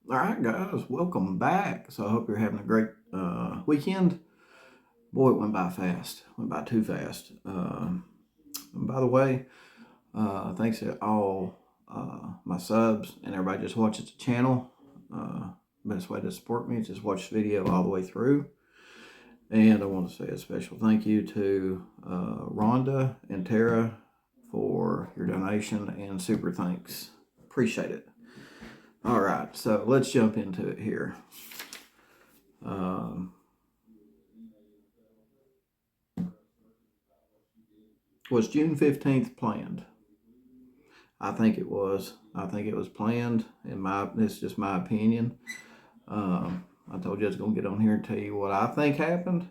All right, guys, welcome back. So I hope you're having a great weekend. Boy, it went by fast. Went by too fast. And by the way, thanks to all my subs and everybody just watches the channel. Best way to support me is just watch the video all the way through. And I want to say a special thank you to Rhonda and Tara for your donation and super thanks. Appreciate it. All right, so let's jump into it here. Was June 15th planned? I think it was. I think it was planned. It's just my opinion. I told you I was going to get on here and tell you what I think happened.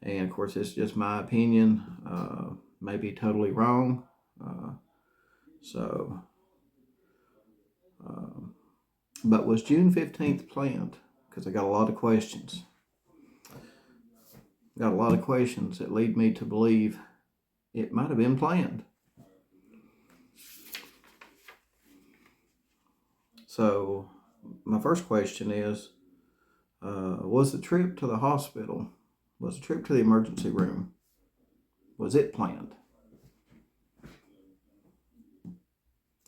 And of course, it's just my opinion. Maybe totally wrong. So, but was June 15th planned? Because I got a lot of questions. Got a lot of questions that lead me to believe it might have been planned. So, my first question is, was the trip to the hospital, was the trip to the emergency room, was it planned?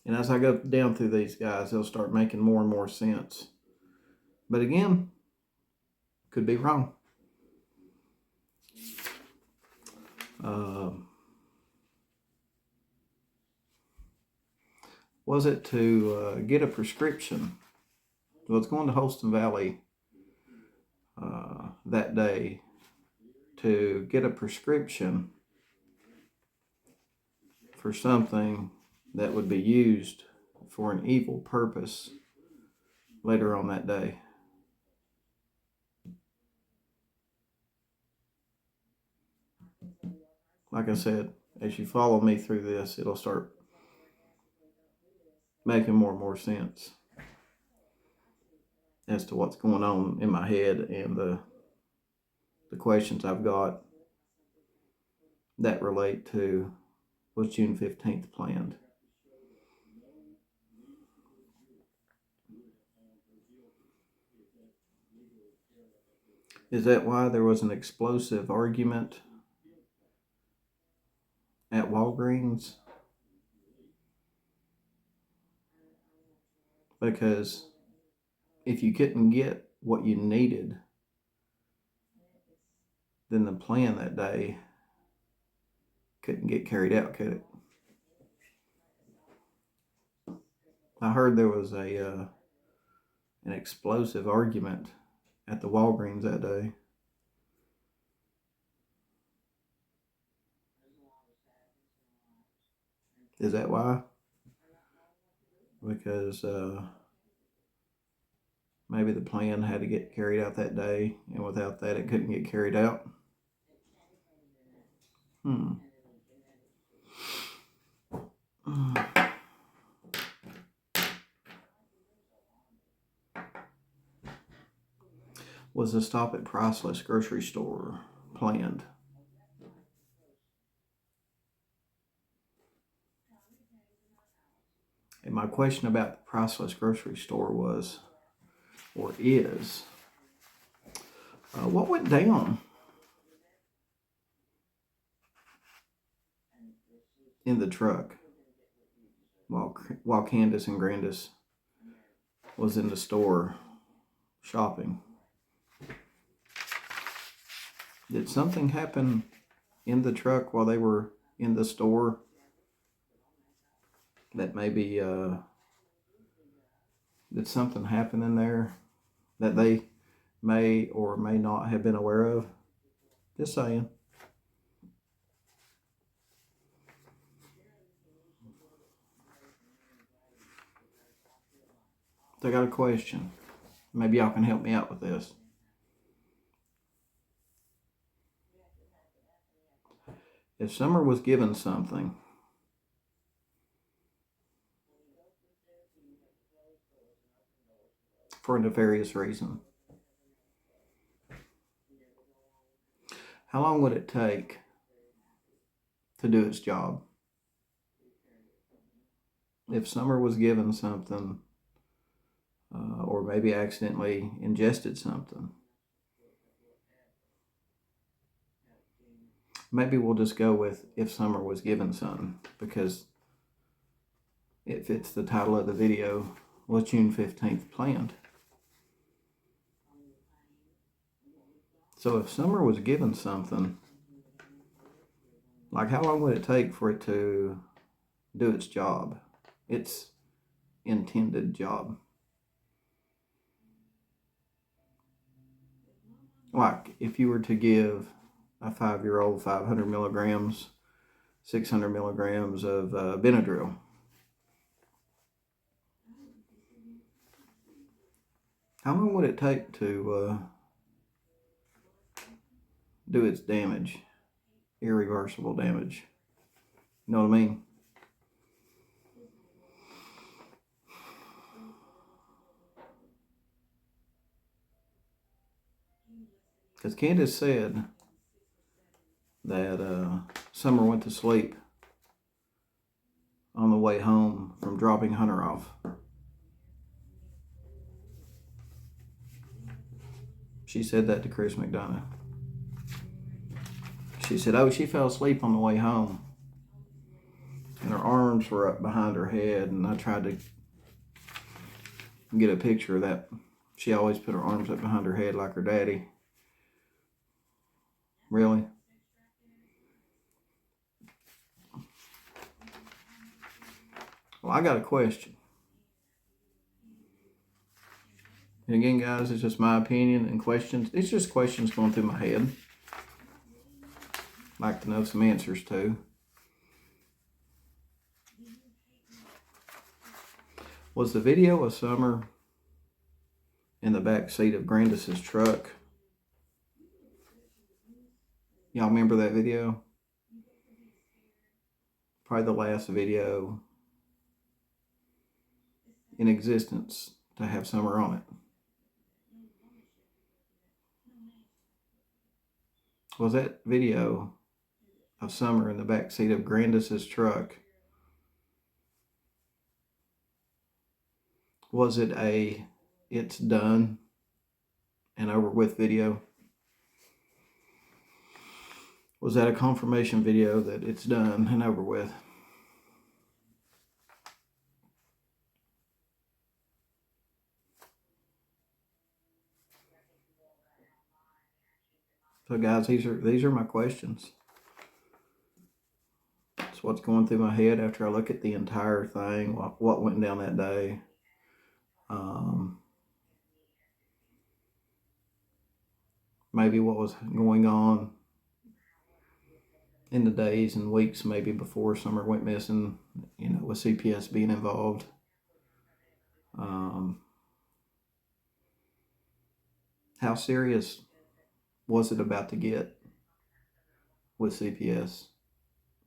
And as I go down through these guys, they'll start making more and more sense. But again, could be wrong. Was it to get a prescription? I was going to Holston Valley that day to get a prescription for something that would be used for an evil purpose later on that day. Like I said, as you follow me through this, it'll start making more and more sense as to what's going on in my head and the questions I've got that relate to was June 15th planned. Is that why there was an explosive argument at Walgreens? Because if you couldn't get what you needed, then the plan that day couldn't get carried out, could it? I heard there was an explosive argument at the Walgreens that day. Is that why? Because maybe the plan had to get carried out that day, and without that, it couldn't get carried out. Was the stop at Priceless grocery store planned? And my question about the Priceless grocery store was, or is, what went down in the truck while Candace and Grandis was in the store shopping? Did something happen in the truck while they were in the store that maybe did something happen in there that they may or may not have been aware of? Just saying. So I got a question. Maybe y'all can help me out with this. If Summer was given something for a nefarious reason, how long would it take to do its job? If Summer was given something or maybe accidentally ingested something. Maybe we'll just go with if Summer was given something, because it fits the title of the video. Was June 15th planned? So if Summer was given something, like how long would it take for it to do its job, its intended job? Like if you were to give a 5-year-old 500 milligrams, 600 milligrams of Benadryl, how long would it take to do its damage, irreversible damage? You know what I mean? Because Candace said that Summer went to sleep on the way home from dropping Hunter off. She said that to Chris McDonough. She said, oh, she fell asleep on the way home, and her arms were up behind her head, and I tried to get a picture of that. She always put her arms up behind her head like her daddy. Really? Well, I got a question. And again, guys, it's just my opinion and questions. It's just questions going through my head. I'd like to know some answers to. Was the video of Summer in the back seat of Grandis's truck? Y'all remember that video? Probably the last video in existence to have Summer on it. Was that video of Summer in the back seat of Grandis's truck, was it a it's done and over with video? Was that a confirmation video that it's done and over with? So guys, these are my questions. It's what's going through my head after I look at the entire thing, what went down that day. Maybe what was going on in the days and weeks maybe before Summer went missing, with CPS being involved. How serious was it about to get with CPS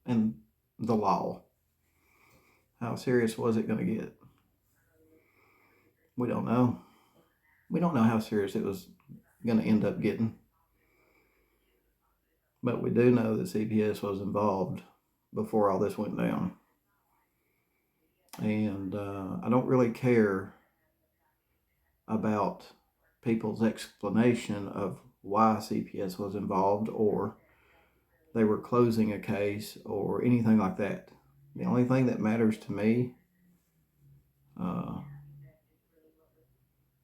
and the law? How serious was it going to get? We don't know. We don't know how serious it was going to end up getting. But we do know that CPS was involved before all this went down. And I don't really care about people's explanation of why CPS was involved or they were closing a case or anything like that. The only thing that matters to me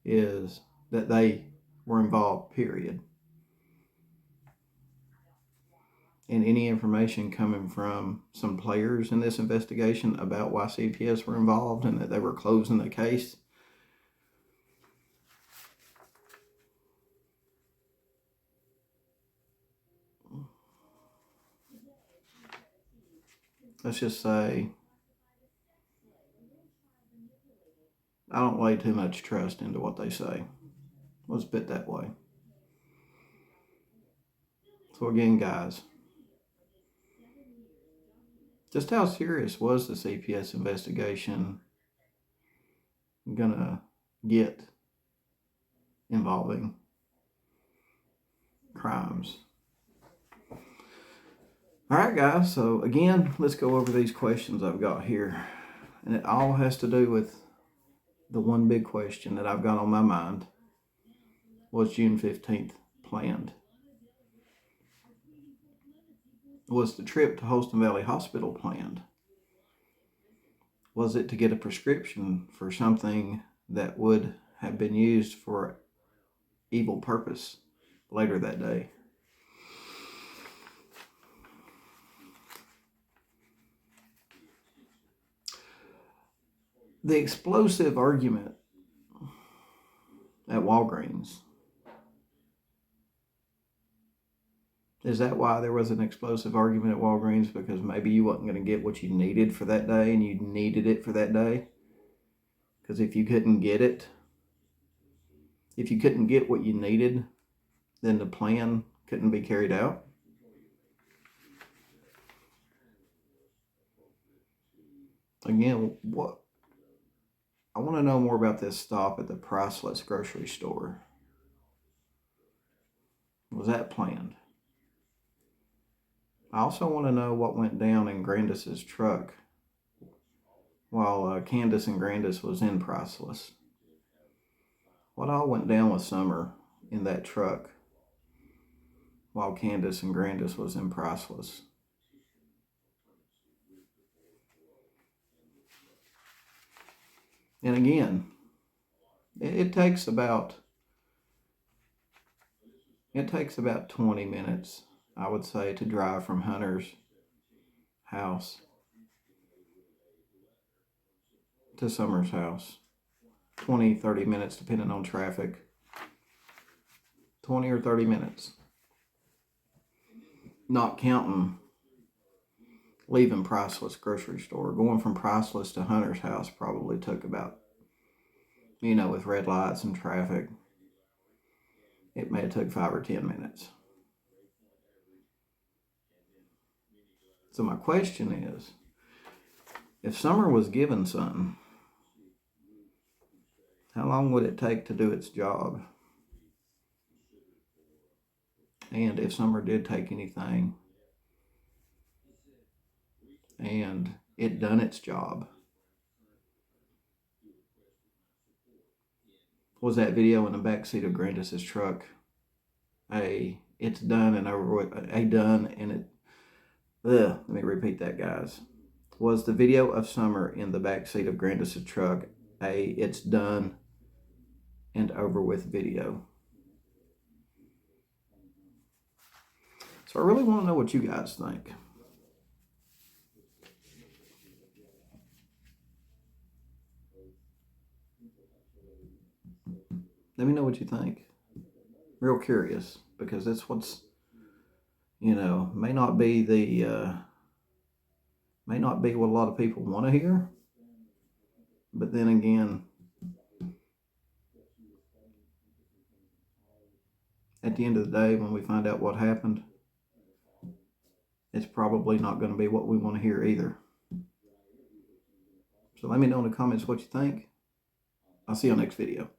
is that they were involved, period. And any information coming from some players in this investigation about why CPS were involved and that they were closing the case, let's just say I don't lay too much trust into what they say. Let's put it that way. So again, guys, just how serious was the CPS investigation gonna get involving crimes? All right, guys, so again, let's go over these questions I've got here. And it all has to do with the one big question that I've got on my mind: was June 15th planned? Was the trip to Holston Valley Hospital planned? Was it to get a prescription for something that would have been used for evil purpose later that day? The explosive argument at Walgreens, is that why there was an explosive argument at Walgreens? Because maybe you wasn't going to get what you needed for that day and you needed it for that day? Because if you couldn't get what you needed, then the plan couldn't be carried out. Again, I want to know more about this stop at the Priceless grocery store. Was that planned? I also want to know what went down in Grandis's truck while Candace and Grandis was in Priceless. What all went down with Summer in that truck while Candace and Grandis was in Priceless? And again, it takes about 20 minutes, I would say, to drive from Hunter's house to Summer's house. 20, 30 minutes, depending on traffic. 20 or 30 minutes. Not counting leaving Priceless grocery store. Going from Priceless to Hunter's house probably took about, with red lights and traffic, it may have took 5 or 10 minutes. So my question is, if Summer was given something, how long would it take to do its job? And if Summer did take anything and it done its job, was that video in the backseat of Grandis's truck it's done and over with, let me repeat that, guys. Was the video of Summer in the backseat of Grandis's truck it's done and over with video? So I really want to know what you guys think. Let me know what you think. Real curious, because that's what's, may not be what a lot of people want to hear. But then again, at the end of the day, when we find out what happened, it's probably not going to be what we want to hear either. So let me know in the comments what you think. I'll see you on the next video.